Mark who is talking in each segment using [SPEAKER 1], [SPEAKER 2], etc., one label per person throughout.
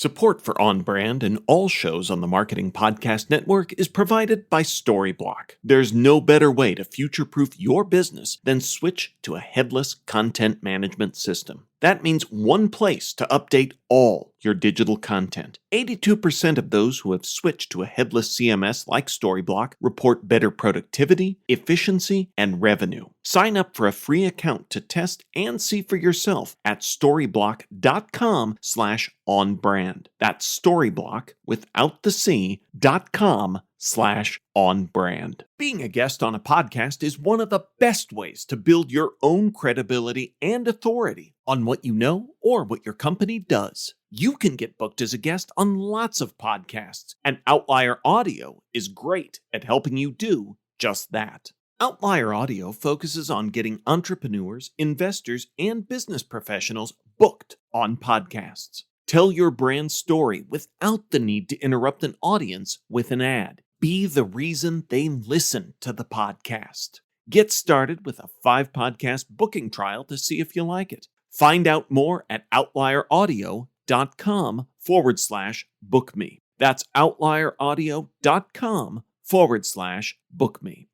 [SPEAKER 1] Support for On Brand and all shows on the Marketing Podcast Network is provided by Storyblock. There's no better way to future-proof your business than switch to a headless content management system. That means one place to update all your digital content. 82% of those who have switched to a headless CMS like Storyblock report better productivity, efficiency, and revenue. Sign up for a free account to test and see for yourself at storyblock.com/onbrand. That's Storyblock without the C.com/onbrand. Being a guest on a podcast is one of the best ways to build your own credibility and authority on what you know or what your company does. You can get booked as a guest on lots of podcasts, and Outlier Audio is great at helping you do just that. Outlier Audio focuses on getting entrepreneurs, investors, and business professionals booked on podcasts. Tell your brand story without the need to interrupt an audience with an ad. Be the reason they listen to the podcast. Get started with a 5-podcast booking trial to see if you like it. Find out more at outlieraudio.com/bookme. That's outlieraudio.com/bookme.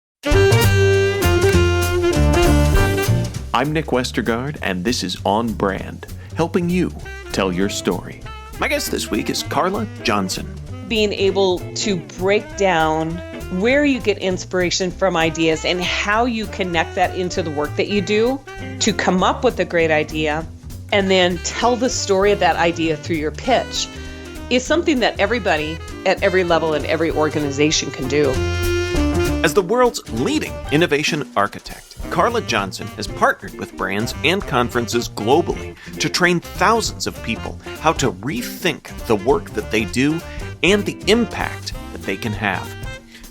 [SPEAKER 1] I'm Nick Westergaard, and this is On Brand, helping you tell your story. My guest this week is Carla Johnson.
[SPEAKER 2] Being able to break down where you get inspiration from ideas and how you connect that into the work that you do to come up with a great idea and then tell the story of that idea through your pitch is something that everybody at every level in every organization can do.
[SPEAKER 1] As the world's leading innovation architect, Carla Johnson has partnered with brands and conferences globally to train thousands of people how to rethink the work that they do and the impact that they can have.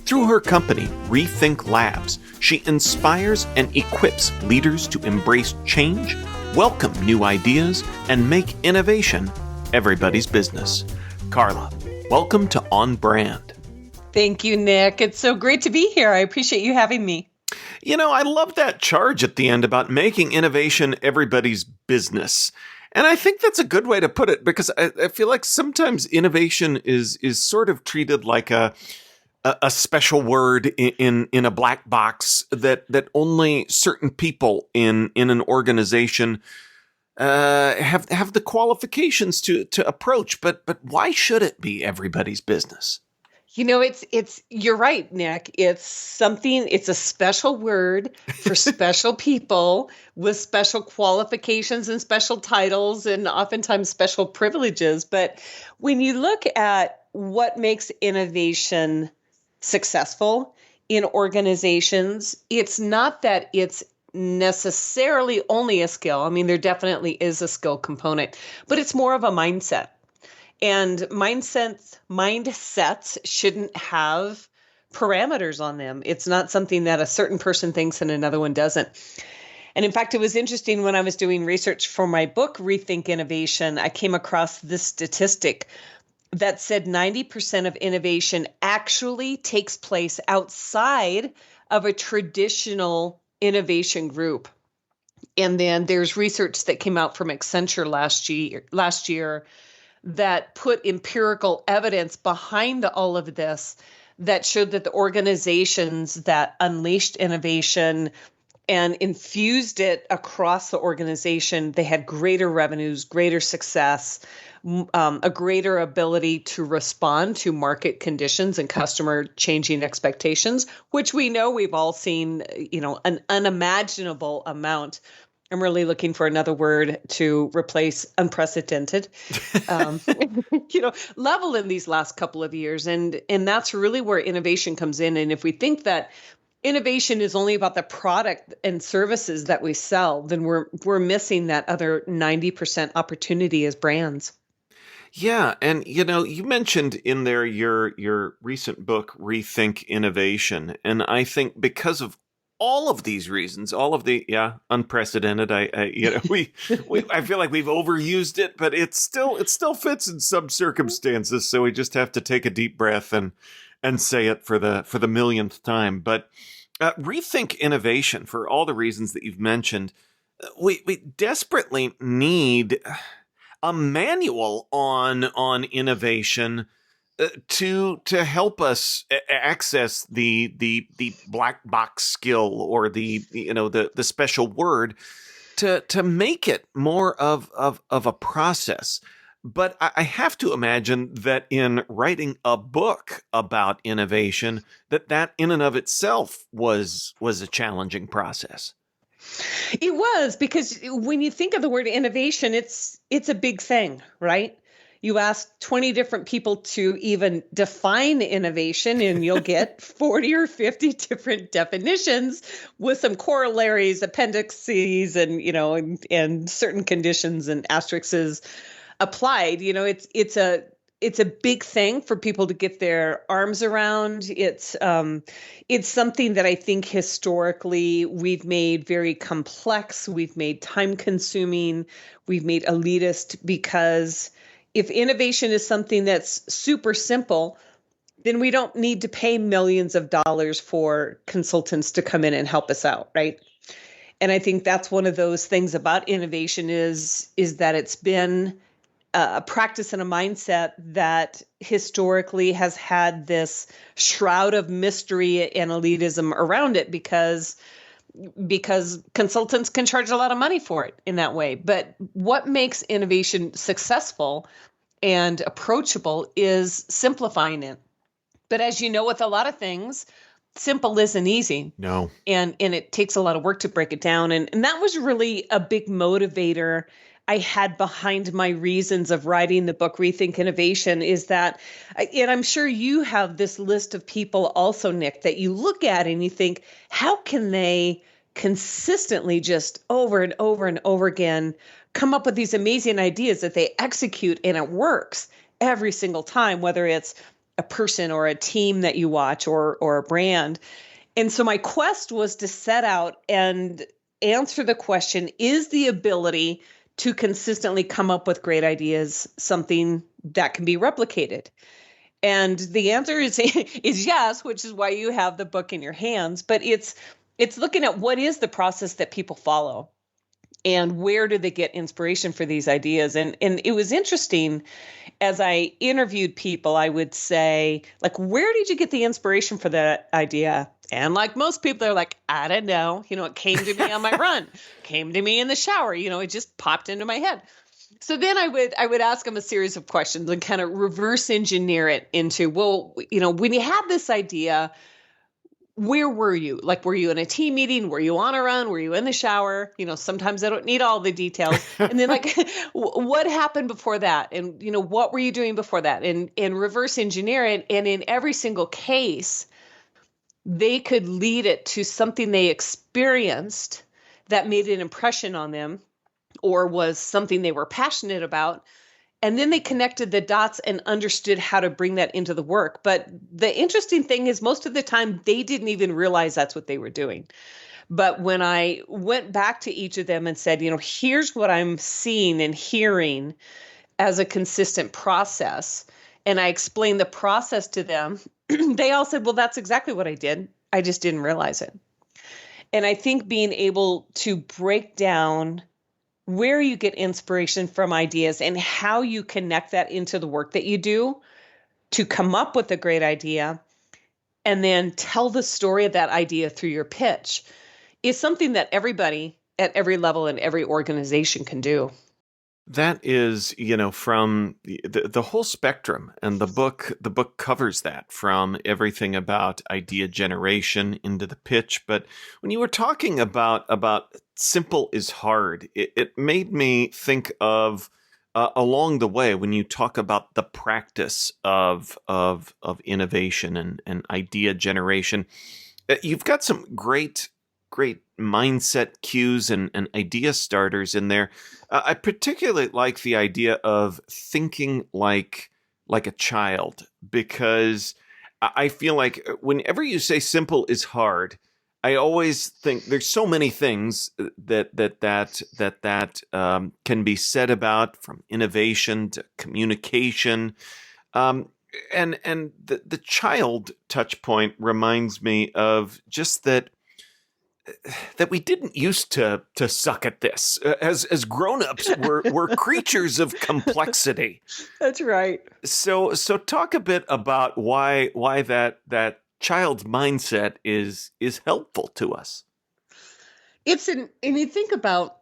[SPEAKER 1] Through her company, Rethink Labs, she inspires and equips leaders to embrace change, welcome new ideas, and make innovation everybody's business. Carla, welcome to On Brand.
[SPEAKER 2] Thank you, Nick. It's so great to be here. I appreciate you having me.
[SPEAKER 1] You know, I love that charge at the end about making innovation everybody's business. And I think that's a good way to put it, because I feel like sometimes innovation is sort of treated like a special word in a black box that only certain people in an organization have the qualifications to approach. But why should it be everybody's business?
[SPEAKER 2] You know, you're right, Nick. It's a special word for special people with special qualifications and special titles and oftentimes special privileges. But when you look at what makes innovation successful in organizations, it's not that it's necessarily only a skill. I mean, there definitely is a skill component, but it's more of a mindset. And mindsets shouldn't have parameters on them. It's not something that a certain person thinks and another one doesn't. And in fact, it was interesting when I was doing research for my book, Rethink Innovation, I came across this statistic that said 90% of innovation actually takes place outside of a traditional innovation group. And then there's research that came out from Accenture last year that put empirical evidence behind all of this that showed that the organizations that unleashed innovation and infused it across the organization, they had greater revenues, greater success, a greater ability to respond to market conditions and customer changing expectations, which we know we've all seen, an unimaginable amount. I'm really looking for another word to replace unprecedented, level in these last couple of years. And that's really where innovation comes in. And if we think that innovation is only about the product and services that we sell, then we're missing that other 90% opportunity as brands.
[SPEAKER 1] Yeah, and you mentioned in there your recent book, Rethink Innovation, and I think because of all of these reasons, all of the unprecedented. I feel like we've overused it, but it still fits in some circumstances. So we just have to take a deep breath and say it for the millionth time. But rethink innovation for all the reasons that you've mentioned. We desperately need a manual on innovation to help us access the black box skill or the special word to make it more of a process. But I have to imagine that in writing a book about innovation, that in and of itself was a challenging process.
[SPEAKER 2] It was, because when you think of the word innovation, it's a big thing, right? You ask 20 different people to even define innovation, and you'll get 40 or 50 different definitions with some corollaries, appendices, and certain conditions and asterisks applied. It's a big thing for people to get their arms around. It's something that I think historically we've made very complex, we've made time consuming, we've made elitist, because if innovation is something that's super simple, then we don't need to pay millions of dollars for consultants to come in and help us out, right? And I think that's one of those things about innovation is that it's been a practice and a mindset that historically has had this shroud of mystery and elitism around it because consultants can charge a lot of money for it in that way. But what makes innovation successful and approachable is simplifying it. But as you know, with a lot of things, simple isn't easy.
[SPEAKER 1] No.
[SPEAKER 2] And it takes a lot of work to break it down. And that was really a big motivator I had behind my reasons of writing the book, Rethink Innovation, is that, and I'm sure you have this list of people also, Nick, that you look at and you think, how can they consistently just over and over and over again come up with these amazing ideas that they execute and it works every single time, whether it's a person or a team that you watch or a brand. And so my quest was to set out and answer the question, is the ability to consistently come up with great ideas something that can be replicated? And the answer is yes, which is why you have the book in your hands. But it's looking at what is the process that people follow and where do they get inspiration for these ideas. And it was interesting, as I interviewed people, I would say, like, where did you get the inspiration for that idea? And like most people, they're like, I don't know. It came to me on my run, came to me in the shower. It just popped into my head. So then I would ask them a series of questions and kind of reverse engineer it into, well, when you had this idea, where were you? Like, were you in a team meeting? Were you on a run? Were you in the shower? Sometimes I don't need all the details. And then like, what happened before that? And, what were you doing before that? And reverse engineer it. And in every single case, they could lead it to something they experienced that made an impression on them or was something they were passionate about. And then they connected the dots and understood how to bring that into the work. But the interesting thing is most of the time, they didn't even realize that's what they were doing. But when I went back to each of them and said, here's what I'm seeing and hearing as a consistent process, and I explained the process to them, they all said, well, that's exactly what I did. I just didn't realize it. And I think being able to break down where you get inspiration from ideas and how you connect that into the work that you do to come up with a great idea and then tell the story of that idea through your pitch is something that everybody at every level in every organization can do.
[SPEAKER 1] That is, from the whole spectrum, and the book covers that from everything about idea generation into the pitch. But when you were talking about simple is hard, it made me think of along the way when you talk about the practice of innovation and idea generation. You've got some great mindset cues and idea starters in there. I particularly like the idea of thinking like a child, because I feel like whenever you say simple is hard, I always think there's so many things that can be said about, from innovation to communication. And the child touch point reminds me of just that that we didn't used to suck at this. As grown-ups, we're creatures of complexity.
[SPEAKER 2] That's right.
[SPEAKER 1] So talk a bit about why that child's mindset is helpful to us.
[SPEAKER 2] And you think about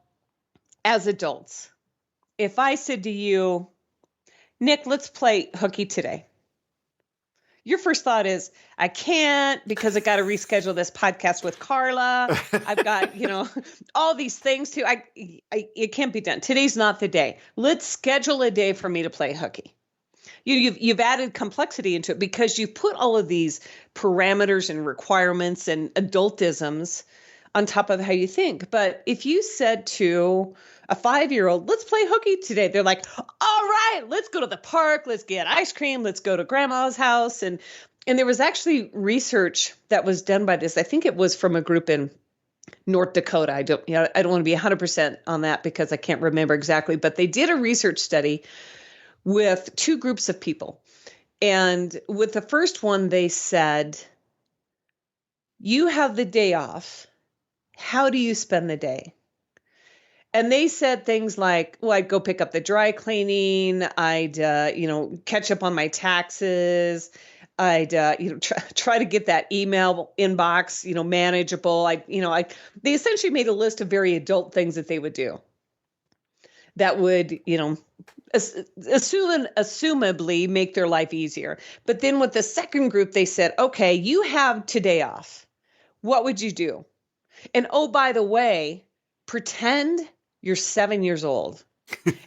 [SPEAKER 2] as adults, if I said to you, Nick, let's play hooky today. Your first thought is, I can't because I got to reschedule this podcast with Carla. I've got, all these things too. It can't be done. Today's not the day. Let's schedule a day for me to play hooky. You've added complexity into it because you've put all of these parameters and requirements and adultisms on top of how you think. But if you said to a 5-year-old, let's play hooky today, they're like, all right, let's go to the park, let's get ice cream, let's go to grandma's house. And there was actually research that was done by this. I think it was from a group in North Dakota. I don't want to be 100% on that because I can't remember exactly, but they did a research study with 2 groups of people. And with the first one, they said, you have the day off. How do you spend the day? And they said things like, well, I'd go pick up the dry cleaning. I'd, catch up on my taxes. I'd, try to get that email inbox, manageable. They essentially made a list of very adult things that they would do that would, assumably make their life easier. But then with the second group, they said, okay, you have today off. What would you do? And oh, by the way, pretend you're 7 years old.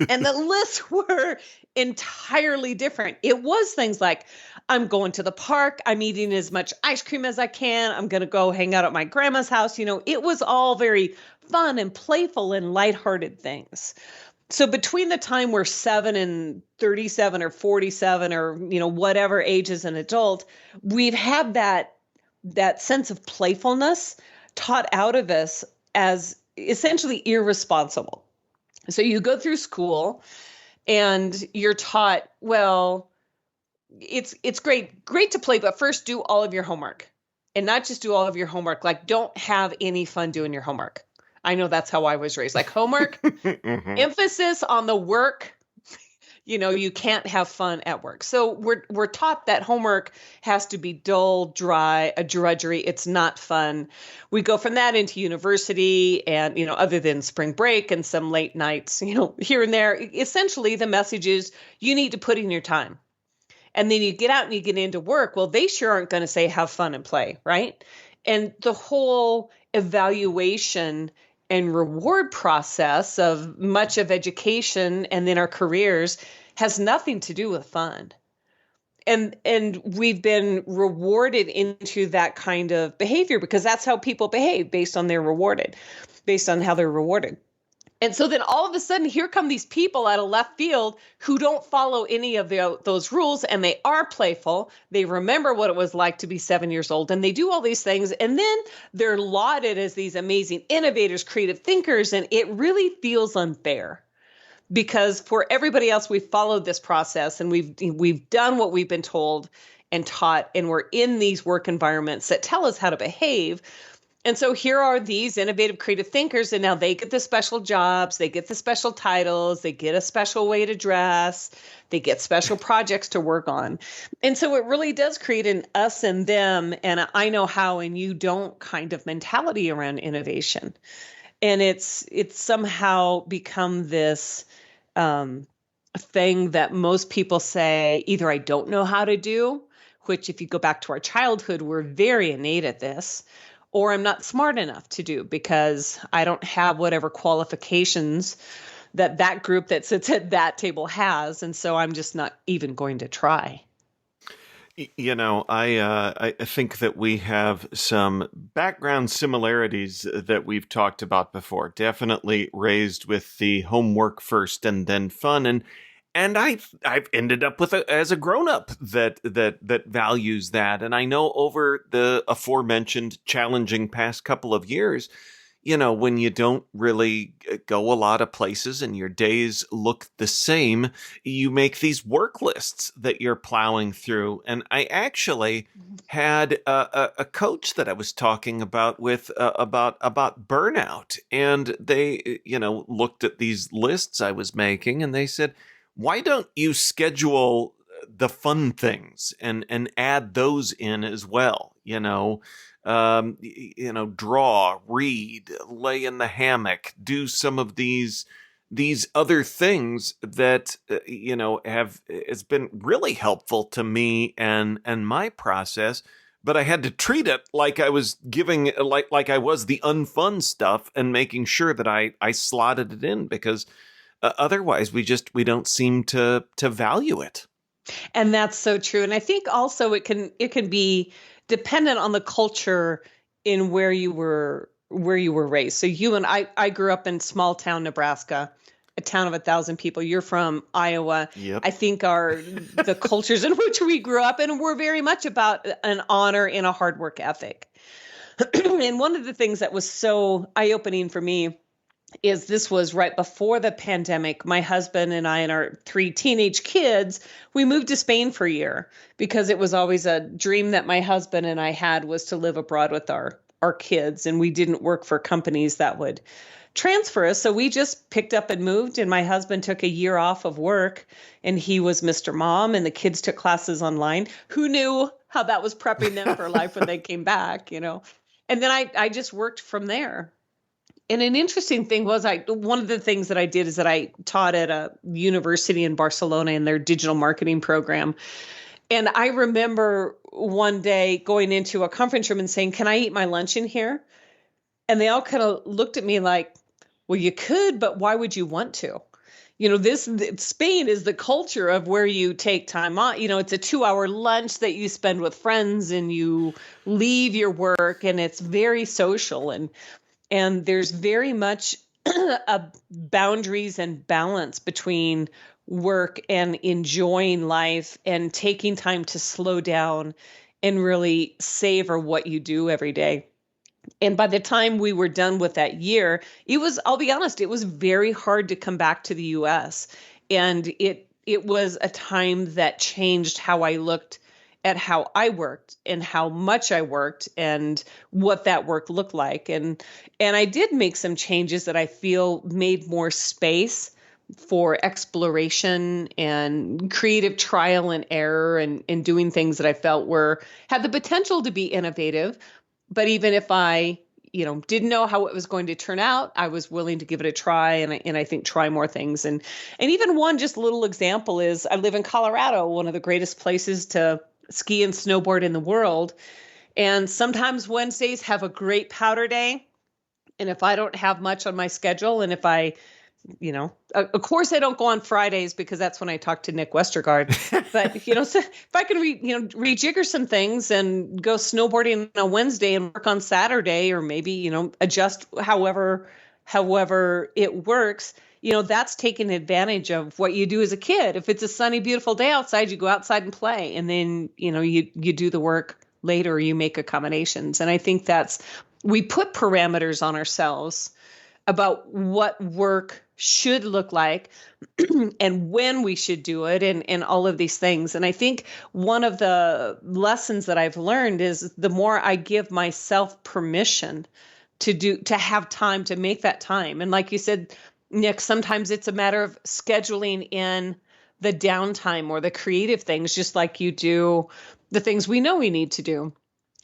[SPEAKER 2] And the lists were entirely different. It was things like, I'm going to the park. I'm eating as much ice cream as I can. I'm going to go hang out at my grandma's house. It was all very fun and playful and lighthearted things. So between the time we're 7 and 37 or 47 or, whatever age as an adult, we've had that sense of playfulness taught out of us as essentially irresponsible. So you go through school and you're taught, well, it's great to play, but first do all of your homework. And not just do all of your homework, like don't have any fun doing your homework. I know that's how I was raised. Like homework, emphasis on the work. You can't have fun at work. So we're taught that homework has to be dull, dry, a drudgery. It's not fun. We go from that into university and, other than spring break and some late nights, here and there, essentially the message is you need to put in your time. And then you get out and you get into work. Well, they sure aren't going to say have fun and play, right? And the whole evaluation and reward process of much of education and then our careers has nothing to do with fun. And we've been rewarded into that kind of behavior because that's how people behave based on how they're rewarded. And so then all of a sudden, here come these people out of left field who don't follow any of those rules, and they are playful. They remember what it was like to be 7 years old, and they do all these things. And then they're lauded as these amazing innovators, creative thinkers, and it really feels unfair. Because for everybody else, we've followed this process, and we've done what we've been told and taught, and we're in these work environments that tell us how to behave. And so here are these innovative, creative thinkers, and now they get the special jobs, they get the special titles, they get a special way to dress, they get special projects to work on. And so it really does create an us and them, and I know how and you don't kind of mentality around innovation. And it's somehow become this thing that most people say, either I don't know how to do, which if you go back to our childhood, we're very innate at this, or I'm not smart enough to do because I don't have whatever qualifications that group that sits at that table has. And so I'm just not even going to try.
[SPEAKER 1] I think that we have some background similarities that we've talked about before. Definitely raised with the homework first and then fun, and I've ended up with as a grown up that values that. And I know over the aforementioned challenging past couple of years, when you don't really go a lot of places and your days look the same, you make these work lists that you're plowing through. And I actually had a coach that I was talking about with about burnout, and they looked at these lists I was making, and they said, why don't you schedule the fun things and add those in as well? Draw, read, lay in the hammock, do some of these other things that has been really helpful to me and my process. But I had to treat it like I was giving, like I was the unfun stuff, and making sure that I slotted it in, because otherwise we don't seem to value it.
[SPEAKER 2] And that's so true. And I think also it can be dependent on the culture in where you were raised. So you and I grew up in small town Nebraska, a town of 1,000 people. You're from Iowa.
[SPEAKER 1] Yep.
[SPEAKER 2] I think the cultures in which we grew up in were very much about an honor and a hard work ethic. And one of the things that was so eye-opening for me is this was right before the pandemic. My husband and I and our 3 teenage kids, we moved to Spain for a year, because it was always a dream that my husband and I had, was to live abroad with our kids. And we didn't work for companies that would transfer us. So we just picked up and moved, and my husband took a year off of work, and he was Mr. Mom, and the kids took classes online. Who knew how that was prepping them for life when they came back, And then I just worked from there. And an interesting thing was, one of the things that I did is that I taught at a university in Barcelona in their digital marketing program. And I remember one day going into a conference room and saying, "Can I eat my lunch in here?" And they all kind of looked at me like, "Well, you could, but why would you want to?" Spain is the culture of where you take time off. It's a 2-hour lunch that you spend with friends, and you leave your work, and it's very social. And there's very much boundaries and balance between work and enjoying life and taking time to slow down and really savor what you do every day. And by the time we were done with that year, I'll be honest, it was very hard to come back to the US. And it was a time that changed how I looked at how I worked and how much I worked and what that work looked like. And I did make some changes that I feel made more space for exploration and creative trial and error, and doing things that I felt had the potential to be innovative. But even if I, didn't know how it was going to turn out, I was willing to give it a try, and I think try more things. And even one just little example is, I live in Colorado, one of the greatest places to ski and snowboard in the world. And sometimes Wednesdays have a great powder day. And if I don't have much on my schedule, and if I, of course I don't go on Fridays, because that's when I talk to Nick Westergaard. But, so if I can rejigger some things and go snowboarding on a Wednesday and work on Saturday, or maybe, adjust however it works, that's taking advantage of what you do as a kid. If it's a sunny, beautiful day outside, you go outside and play, and then, you do the work later, you make accommodations. And I think we put parameters on ourselves about what work should look like and when we should do it, and all of these things. And I think one of the lessons that I've learned is, the more I give myself permission to have time, to make that time. And like you said, Nick, sometimes it's a matter of scheduling in the downtime or the creative things, just like you do the things we know we need to do.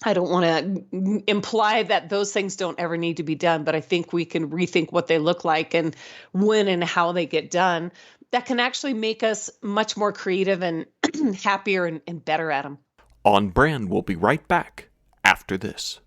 [SPEAKER 2] I don't want to imply that those things don't ever need to be done, but I think we can rethink what they look like and when and how they get done. That can actually make us much more creative and happier and better at them.
[SPEAKER 1] On Brand will be right back after this.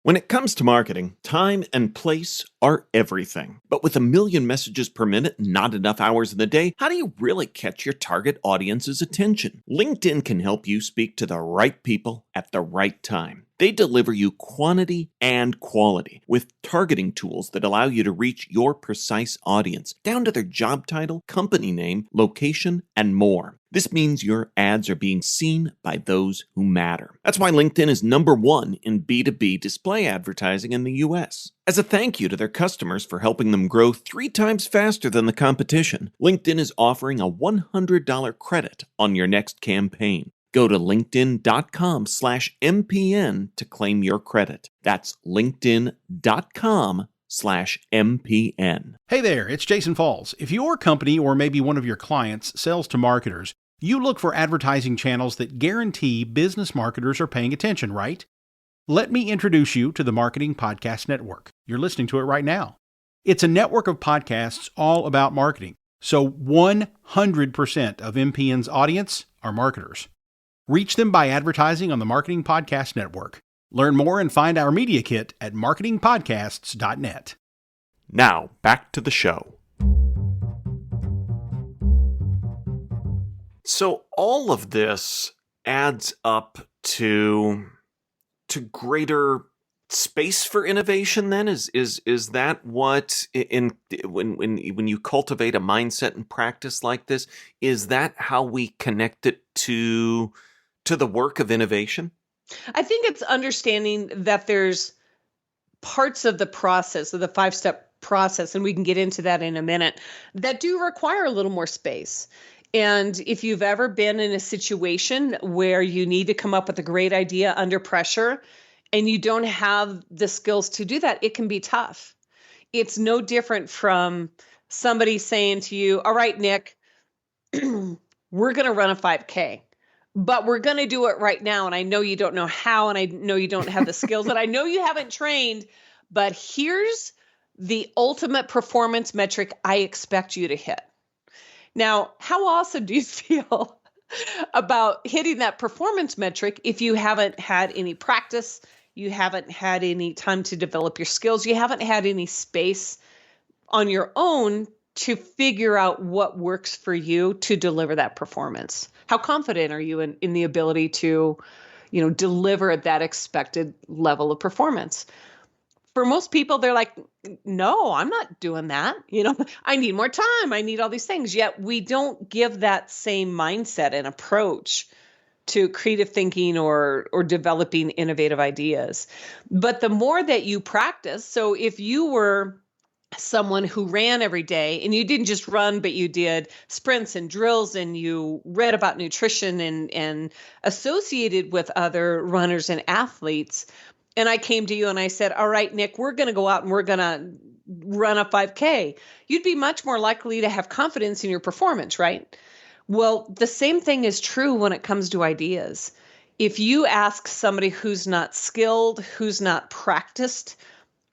[SPEAKER 1] When it comes to marketing, time and place are everything. But with 1 million messages per minute and not enough hours in the day, how do you really catch your target audience's attention? LinkedIn can help you speak to the right people at the right time. They deliver you quantity and quality with targeting tools that allow you to reach your precise audience, down to their job title, company name, location, and more. This means your ads are being seen by those who matter. That's why LinkedIn is #1 in B2B display advertising in the US. As a thank you to their customers for helping them grow 3 times faster than the competition, LinkedIn is offering a $100 credit on your next campaign. Go to linkedin.com/MPN to claim your credit. That's linkedin.com/MPN.
[SPEAKER 3] Hey there, it's Jason Falls. If your company or maybe one of your clients sells to marketers, you look for advertising channels that guarantee business marketers are paying attention, right? Let me introduce you to the Marketing Podcast Network. You're listening to it right now. It's a network of podcasts all about marketing. So 100% of MPN's audience are marketers. Reach them by advertising on the Marketing Podcast Network. Learn more and find our media kit at marketingpodcasts.net.
[SPEAKER 1] Now, back to the show. So all of this adds up to greater space for innovation then? Is that what when you cultivate a mindset and practice like this, is that how we connect it to the work of innovation?
[SPEAKER 2] I think it's understanding that there's parts of the process, of the 5-step process, and we can get into that in a minute, that do require a little more space. And if you've ever been in a situation where you need to come up with a great idea under pressure and you don't have the skills to do that, it can be tough. It's no different from somebody saying to you, all right, Nick, we're going to run a 5K. But we're going to do it right now. And I know you don't know how, and I know you don't have the skills, and I know you haven't trained, but here's the ultimate performance metric I expect you to hit. Now, how awesome do you feel about hitting that performance metric if you haven't had any practice, you haven't had any time to develop your skills, you haven't had any space on your own to figure out what works for you to deliver that performance? How confident are you in the ability to, deliver at that expected level of performance? For most people, they're like, no, I'm not doing that. I need more time. I need all these things. Yet we don't give that same mindset and approach to creative thinking or developing innovative ideas. But the more that you practice, so if you were someone who ran every day and you didn't just run, but you did sprints and drills and you read about nutrition and associated with other runners and athletes. And I came to you and I said, all right, Nick, we're going to go out and we're going to run a 5K. You'd be much more likely to have confidence in your performance, right? Well, the same thing is true when it comes to ideas. If you ask somebody who's not skilled, who's not practiced,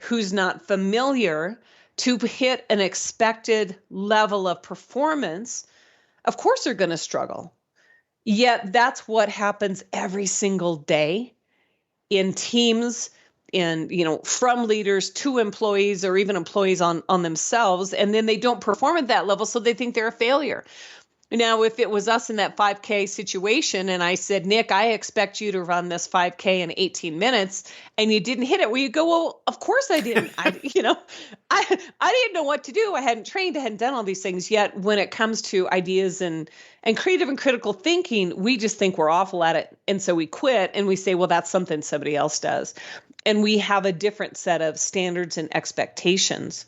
[SPEAKER 2] who's not familiar to hit an expected level of performance, of course they're going to struggle. Yet that's what happens every single day in teams, from leaders to employees or even employees on themselves. And then they don't perform at that level, so they think they're a failure. Now, if it was us in that 5K situation and I said, Nick, I expect you to run this 5K in 18 minutes and you didn't hit it, well, you go, well, of course I didn't. I didn't know what to do. I hadn't trained. I hadn't done all these things. Yet when it comes to ideas and creative and critical thinking, we just think we're awful at it. And so we quit and we say, well, that's something somebody else does. And we have a different set of standards and expectations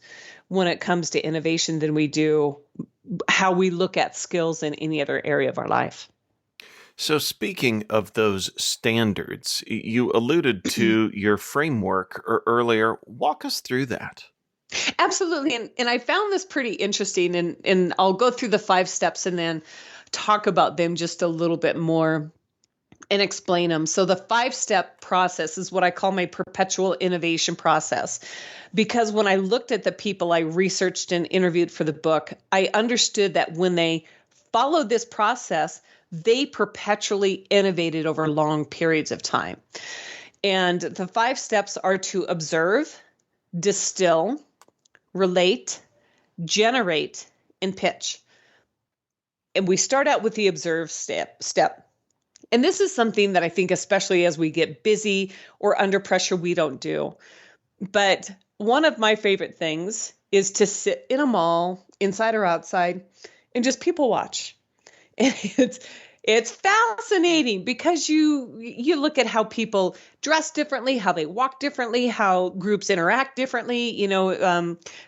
[SPEAKER 2] when it comes to innovation than we do how we look at skills in any other area of our life.
[SPEAKER 1] So speaking of those standards, you alluded to your framework earlier. Walk us through that.
[SPEAKER 2] Absolutely. And I found this pretty interesting, and I'll go through the 5 steps and then talk about them just a little bit more and explain them. So the 5-step process is what I call my perpetual innovation process. Because when I looked at the people I researched and interviewed for the book, I understood that when they followed this process, they perpetually innovated over long periods of time. And the 5 steps are to observe, distill, relate, generate, and pitch. And we start out with the observe step. And this is something that I think, especially as we get busy or under pressure, we don't do. But one of my favorite things is to sit in a mall, inside or outside, and just people watch. And it's fascinating because you look at how people dress differently, how they walk differently, how groups interact differently.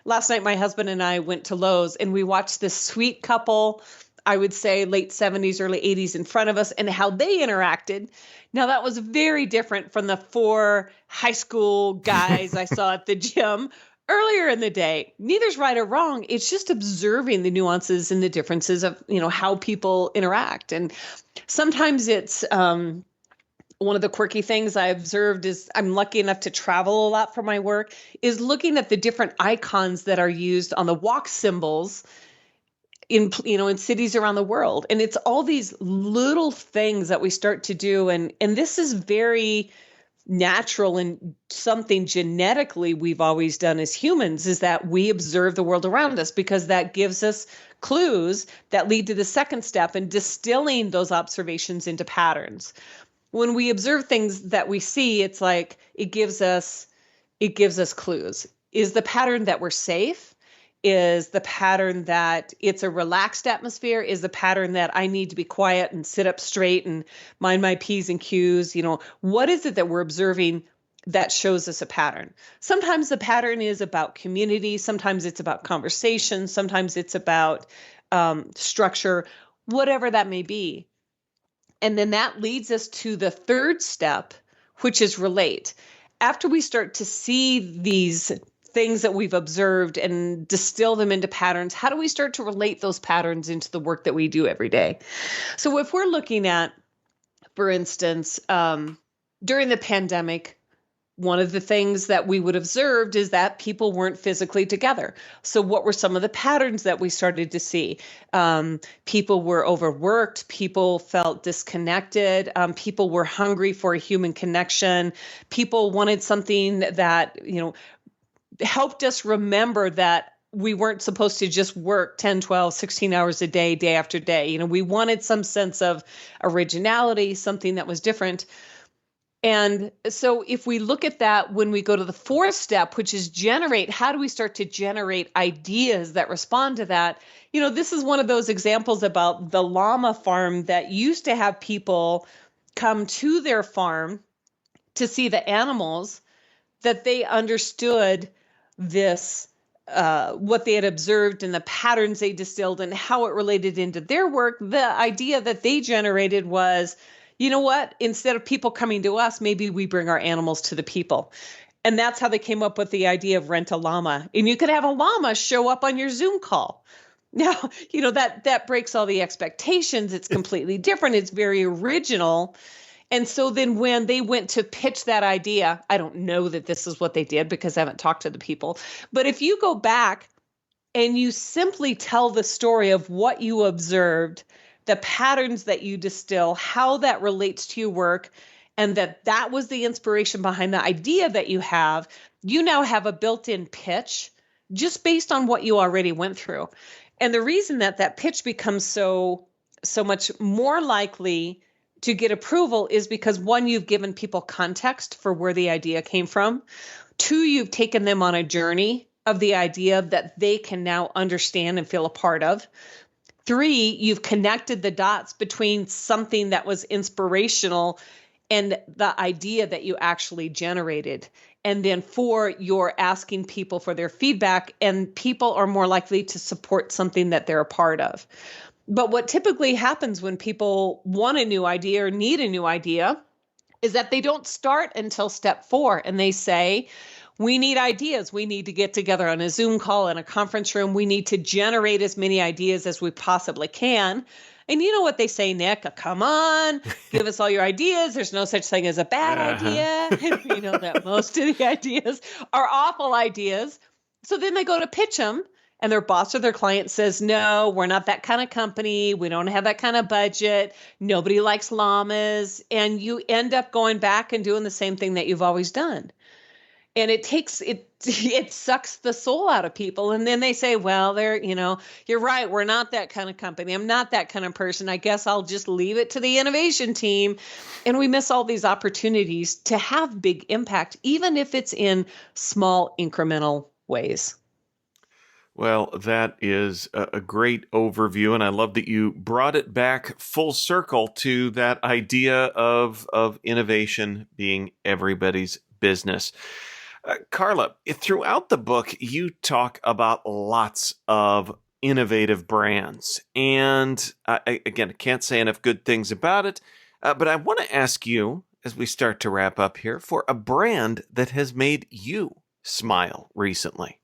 [SPEAKER 2] Last night my husband and I went to Lowe's and we watched this sweet couple, I would say late 70s, early 80s in front of us, and how they interacted. Now that was very different from the 4 high school guys I saw at the gym earlier in the day. Neither's right or wrong. It's just observing the nuances and the differences of, how people interact. And sometimes it's one of the quirky things I observed is I'm lucky enough to travel a lot for my work, is looking at the different icons that are used on the walk symbols in cities around the world. And it's all these little things that we start to do. And this is very natural and something genetically we've always done as humans, is that we observe the world around us because that gives us clues that lead to the second step in distilling those observations into patterns. When we observe things that we see, it's like it gives us clues. Is the pattern that we're safe? Is the pattern that it's a relaxed atmosphere? Is the pattern that I need to be quiet and sit up straight and mind my P's and Q's? What is it that we're observing that shows us a pattern? Sometimes the pattern is about community. Sometimes it's about conversation. Sometimes it's about structure, whatever that may be. And then that leads us to the third step, which is relate. After we start to see these things that we've observed and distill them into patterns, how do we start to relate those patterns into the work that we do every day? So if we're looking at, for instance, during the pandemic, one of the things that we would have observed is that people weren't physically together. So what were some of the patterns that we started to see? People were overworked. People felt disconnected. People were hungry for a human connection. People wanted something that, helped us remember that we weren't supposed to just work 10, 12, 16 hours a day, day after day. We wanted some sense of originality, something that was different. And so if we look at that, when we go to the fourth step, which is generate, how do we start to generate ideas that respond to that? This is one of those examples about the llama farm that used to have people come to their farm to see the animals, that they understood this, what they had observed and the patterns they distilled and how it related into their work. The idea that they generated was, you know what, instead of people coming to us, maybe we bring our animals to the people. And that's how they came up with the idea of rent a llama. And you could have a llama show up on your Zoom call. Now, that breaks all the expectations. It's completely different. It's very original. And so then when they went to pitch that idea, I don't know that this is what they did because I haven't talked to the people. But if you go back and you simply tell the story of what you observed, the patterns that you distill, how that relates to your work, and that was the inspiration behind the idea that you now have a built-in pitch just based on what you already went through. And the reason that pitch becomes so much more likely to get approval is because, one, you've given people context for where the idea came from. 2, you've taken them on a journey of the idea that they can now understand and feel a part of. 3, you've connected the dots between something that was inspirational and the idea that you actually generated. And then 4, you're asking people for their feedback, and people are more likely to support something that they're a part of. But what typically happens when people want a new idea or need a new idea is that they don't start until step 4, and they say, we need ideas. We need to get together on a Zoom call in a conference room. We need to generate as many ideas as we possibly can. And you know what they say, Nick? Come on, give us all your ideas. There's no such thing as a bad idea. We know that most of the ideas are awful ideas. So then they go to pitch them, and their boss or their client says, no, we're not that kind of company. We don't have that kind of budget. Nobody likes llamas. And you end up going back and doing the same thing that you've always done. And it sucks the soul out of people. And then they say, well, you're right. We're not that kind of company. I'm not that kind of person. I guess I'll just leave it to the innovation team. And we miss all these opportunities to have big impact, even if it's in small incremental ways.
[SPEAKER 1] Well, that is a great overview, and I love that you brought it back full circle to that idea of innovation being everybody's business. Carla, throughout the book, you talk about lots of innovative brands, and I can't say enough good things about it, but I want to ask you, as we start to wrap up here, for a brand that has made you smile recently.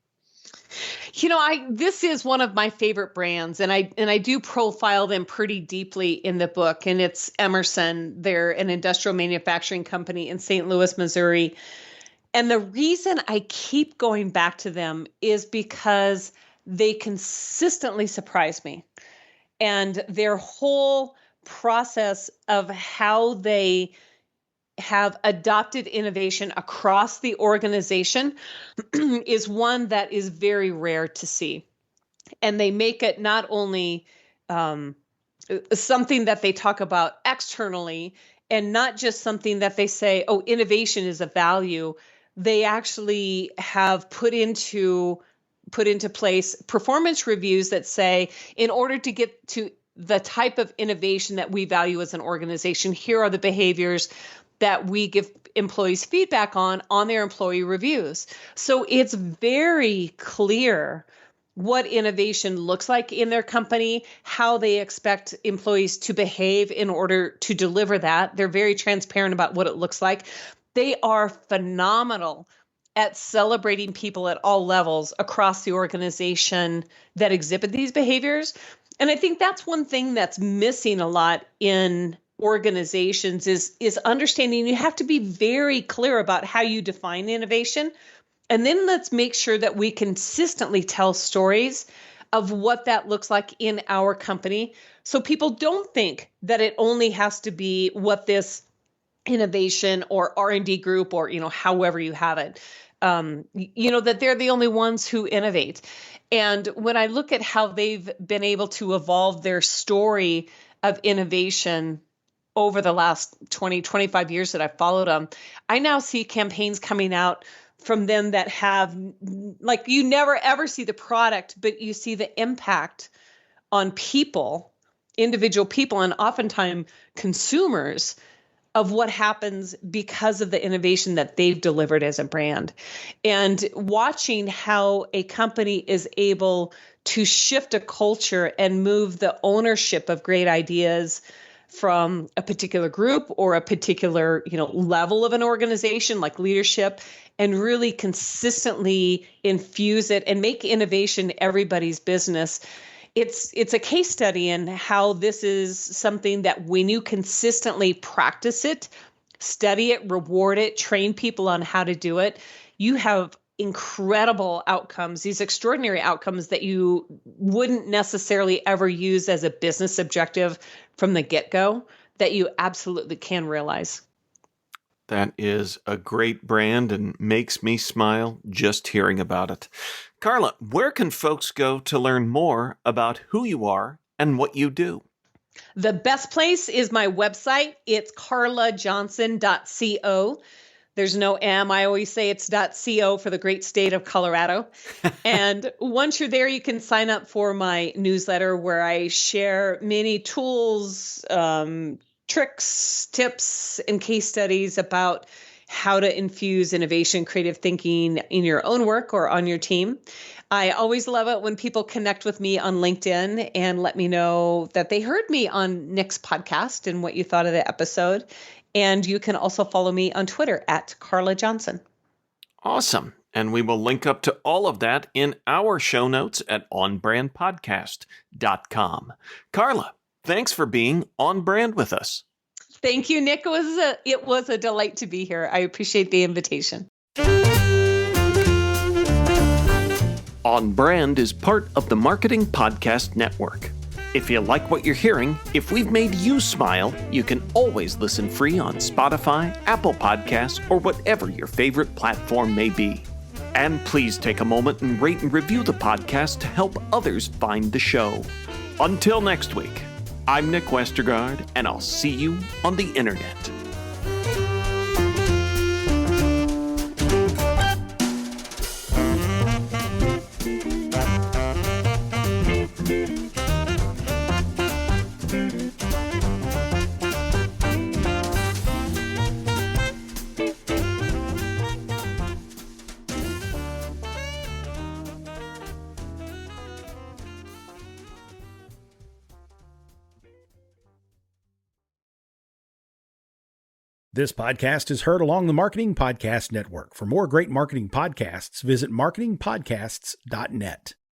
[SPEAKER 2] This is one of my favorite brands, and I do profile them pretty deeply in the book. And it's Emerson. They're an industrial manufacturing company in St. Louis, Missouri. And the reason I keep going back to them is because they consistently surprise me. And their whole process of how they have adopted innovation across the organization is one that is very rare to see. And they make it not only something that they talk about externally and not just something that they say, oh, innovation is a value. They actually have put into place performance reviews that say, in order to get to the type of innovation that we value as an organization, here are the behaviors that we give employees feedback on their employee reviews. So it's very clear what innovation looks like in their company, how they expect employees to behave in order to deliver that. They're very transparent about what it looks like. They are phenomenal at celebrating people at all levels across the organization that exhibit these behaviors. And I think that's one thing that's missing a lot in organizations is understanding you have to be very clear about how you define innovation. And then let's make sure that we consistently tell stories of what that looks like in our company. So people don't think that it only has to be what this innovation or R&D group or, however you have it, that they're the only ones who innovate. And when I look at how they've been able to evolve their story of innovation over the last 20, 25 years that I've followed them, I now see campaigns coming out from them that have, like, you never ever see the product, but you see the impact on people, individual people, and oftentimes consumers of what happens because of the innovation that they've delivered as a brand. And watching how a company is able to shift a culture and move the ownership of great ideas from a particular group or a particular, level of an organization like leadership, and really consistently infuse it and make innovation everybody's business. It's a case study in how this is something that when you consistently practice it, study it, reward it, train people on how to do it, you have incredible outcomes, these extraordinary outcomes that you wouldn't necessarily ever use as a business objective from the get-go, that you absolutely can realize.
[SPEAKER 1] That is a great brand and makes me smile just hearing about it. Carla, where can folks go to learn more about who you are and what you do?
[SPEAKER 2] The best place is my website. It's carlajohnson.co. There's no M. I always say it's .co for the great state of Colorado. And once you're there, you can sign up for my newsletter where I share many tools, tricks, tips, and case studies about how to infuse innovation, creative thinking in your own work or on your team. I always love it when people connect with me on LinkedIn and let me know that they heard me on Nick's podcast and what you thought of the episode. And you can also follow me on Twitter at Carla Johnson.
[SPEAKER 1] Awesome. And we will link up to all of that in our show notes at onbrandpodcast.com. Carla, thanks for being on brand with us.
[SPEAKER 2] Thank you, Nick. It was a delight to be here. I appreciate the invitation.
[SPEAKER 1] On Brand is part of the Marketing Podcast Network. If you like what you're hearing, if we've made you smile, you can always listen free on Spotify, Apple Podcasts, or whatever your favorite platform may be. And please take a moment and rate and review the podcast to help others find the show. Until next week, I'm Nick Westergaard, and I'll see you on the internet.
[SPEAKER 3] This podcast is heard along the Marketing Podcast Network. For more great marketing podcasts, visit marketingpodcasts.net.